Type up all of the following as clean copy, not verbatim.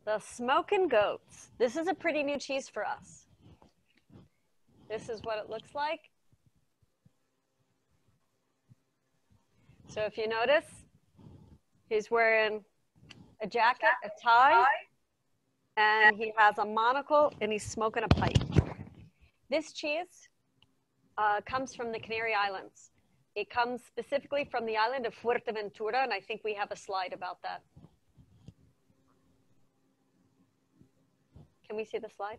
The Smokin Goats. This is a pretty new cheese for us. This is what it looks like. So if you notice, he's wearing a jacket, a tie, and he has a monocle, and he's smoking a pipe. This cheese comes from the Canary Islands. It comes specifically from the island of Fuerteventura, and I think we have a slide about that. Can we see the slide?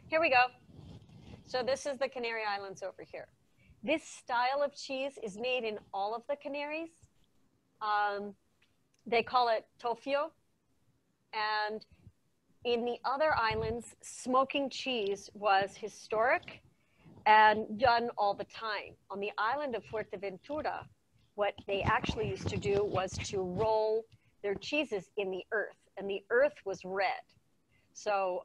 Here we go. So this is the Canary Islands over here. This style of cheese is made in all of the Canaries. They call it tofio. And in the other islands, smoking cheese was historic and done all the time. On the island of Fuerteventura, what they actually used to do was to roll their cheeses in the earth, and the earth was red. So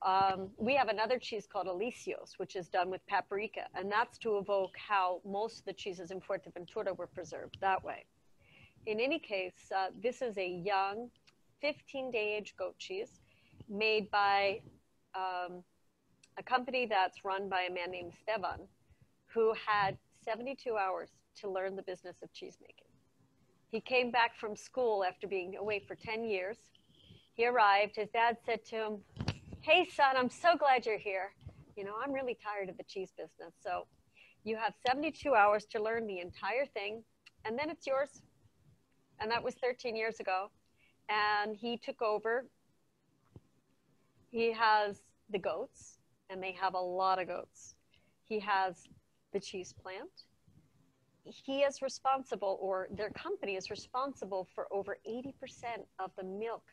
we have another cheese called Alicios, which is done with paprika, and that's to evoke how most of the cheeses in Fuerteventura were preserved that way. In any case, this is a young 15-day-age goat cheese made by a company that's run by a man named Esteban, who had 72 hours to learn the business of cheese making. He came back from school after being away for 10 years. He arrived. His dad said to him, "Hey, son, I'm so glad you're here. You know, I'm really tired of the cheese business. So you have 72 hours to learn the entire thing, and then it's yours." And that was 13 years ago. And he took over. He has the goats, and they have a lot of goats. He has the cheese plant. He is responsible, or their company is responsible for over 80% of the milk,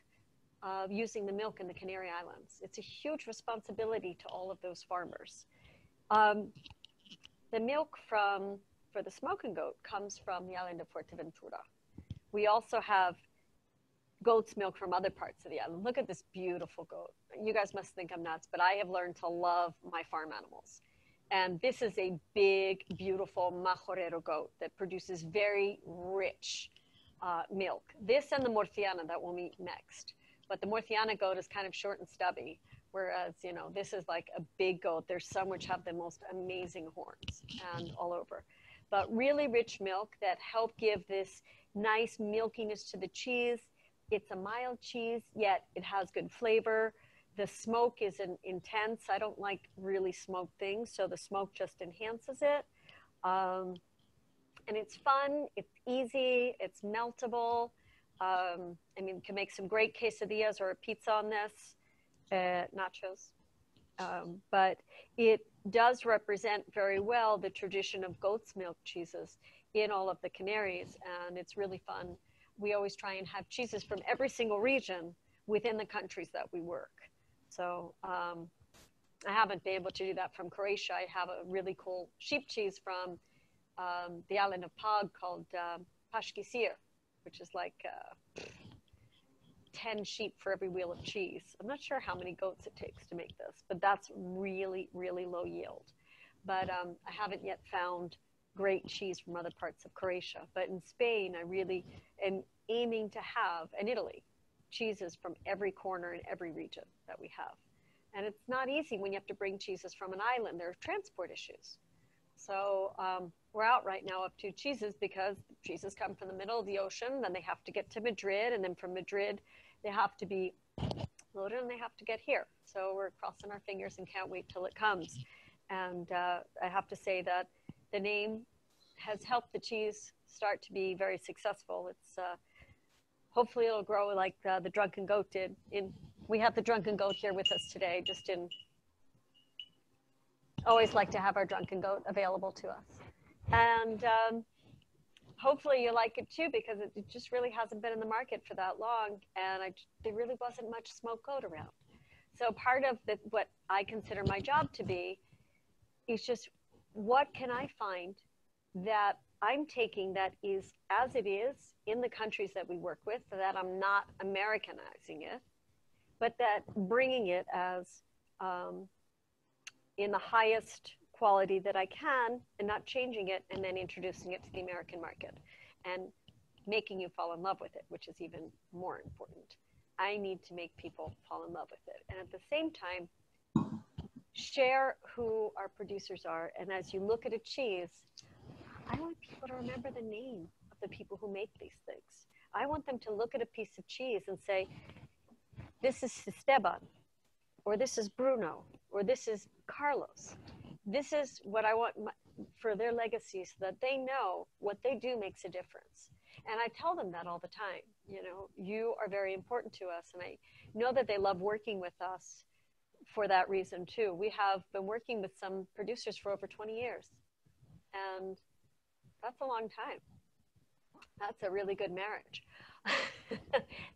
using the milk in the Canary Islands. It's a huge responsibility to all of those farmers. The milk for the Smokin Goat comes from the island of Fuerteventura. We also have goat's milk from other parts of the island. Look at this beautiful goat. You guys must think I'm nuts, but I have learned to love my farm animals. And this is a big, beautiful Majorero goat that produces very rich milk. This and the Murciana that we'll meet next. But the Murciana goat is kind of short and stubby, whereas, you know, this is like a big goat. There's some which have the most amazing horns and all over. But really rich milk that help give this nice milkiness to the cheese. It's a mild cheese, yet it has good flavor. The smoke is intense. I don't like really smoked things, so the smoke just enhances it. And it's fun, it's easy, it's meltable. I mean, you can make some great quesadillas or a pizza on this, nachos. But it does represent very well the tradition of goat's milk cheeses in all of the Canaries, and it's really fun. We always try and have cheeses from every single region within the countries that we work. So I haven't been able to do that from Croatia. I have a really cool sheep cheese from the island of Pag called Paškisir, which is like 10 sheep for every wheel of cheese. I'm not sure how many goats it takes to make this, but that's really, really low yield. But I haven't yet found great cheese from other parts of Croatia. But in Spain, I really am aiming to have, and Italy, cheeses from every corner in every region that we have. And it's not easy when you have to bring cheeses from an island. There are transport issues. So we're out right now up to cheeses because cheeses come from the middle of the ocean, then they have to get to Madrid, and then from Madrid they have to be loaded and they have to get here. So we're crossing our fingers and can't wait till it comes. And I have to say that the name has helped the cheese start to be very successful. It's hopefully it'll grow like the Drunken Goat did. We have the Drunken Goat here with us today, always like to have our Drunken Goat available to us. And hopefully you like it too, because it just really hasn't been in the market for that long, and there really wasn't much smoked goat around. So part of what I consider my job to be is just, what can I find that I'm taking that is as it is in the countries that we work with, so that I'm not Americanizing it, but that bringing it as in the highest quality that I can, and not changing it and then introducing it to the American market. And making you fall in love with it, which is even more important. I need to make people fall in love with it. And at the same time, share who our producers are. And as you look at a cheese, I want people to remember the name of the people who make these things. I want them to look at a piece of cheese and say, this is Esteban, or this is Bruno, or this is Carlos. This is what I want for their legacy, so that they know what they do makes a difference. And I tell them that all the time. You know, you are very important to us. And I know that they love working with us for that reason too. We have been working with some producers for over 20 years. And that's a long time. That's a really good marriage.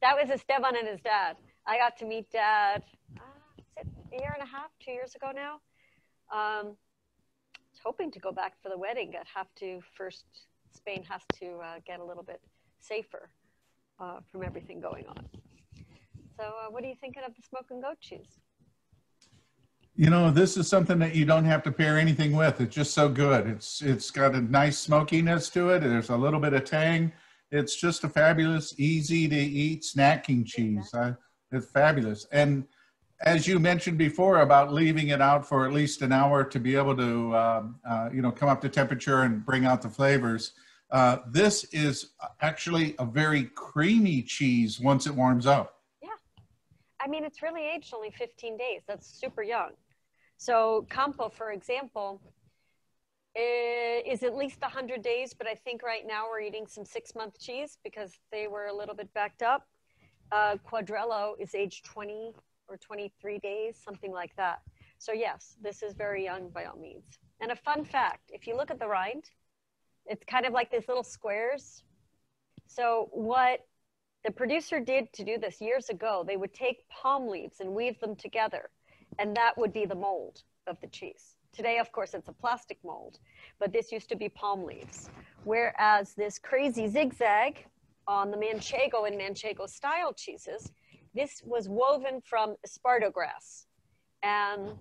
That was Esteban and his dad. I got to meet Dad, is it a year and a half, 2 years ago now? I was hoping to go back for the wedding. I'd have to first, Spain has to get a little bit safer from everything going on. So what are you thinking of the Smokin Goat cheese? You know, this is something that you don't have to pair anything with. It's just so good. It's got a nice smokiness to it. There's a little bit of tang. It's just a fabulous, easy to eat snacking cheese. It's fabulous. And as you mentioned before about leaving it out for at least an hour to be able to, you know, come up to temperature and bring out the flavors. This is actually a very creamy cheese once it warms up. Yeah. I mean, it's really aged only 15 days. That's super young. So Campo, for example, is at least 100 days, but I think right now we're eating some 6-month cheese because they were a little bit backed up. Quadrello is aged 20 or 23 days, something like that. So yes, this is very young by all means. And a fun fact, if you look at the rind, it's kind of like these little squares. So what the producer did to do this years ago, they would take palm leaves and weave them together, and that would be the mold of the cheese. Today, of course, it's a plastic mold, but this used to be palm leaves. Whereas this crazy zigzag on the Manchego and Manchego style cheeses, this was woven from esparto grass. And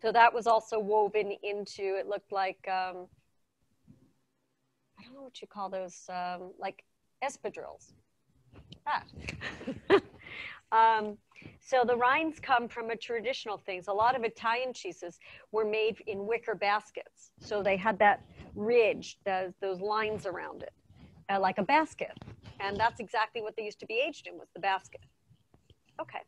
so that was also woven into, it looked like, I don't know what you call those, like espadrilles. So the rinds come from a traditional things. A lot of Italian cheeses were made in wicker baskets. So they had that ridge, those lines around it, like a basket. And that's exactly what they used to be aged in, was the basket. Okay.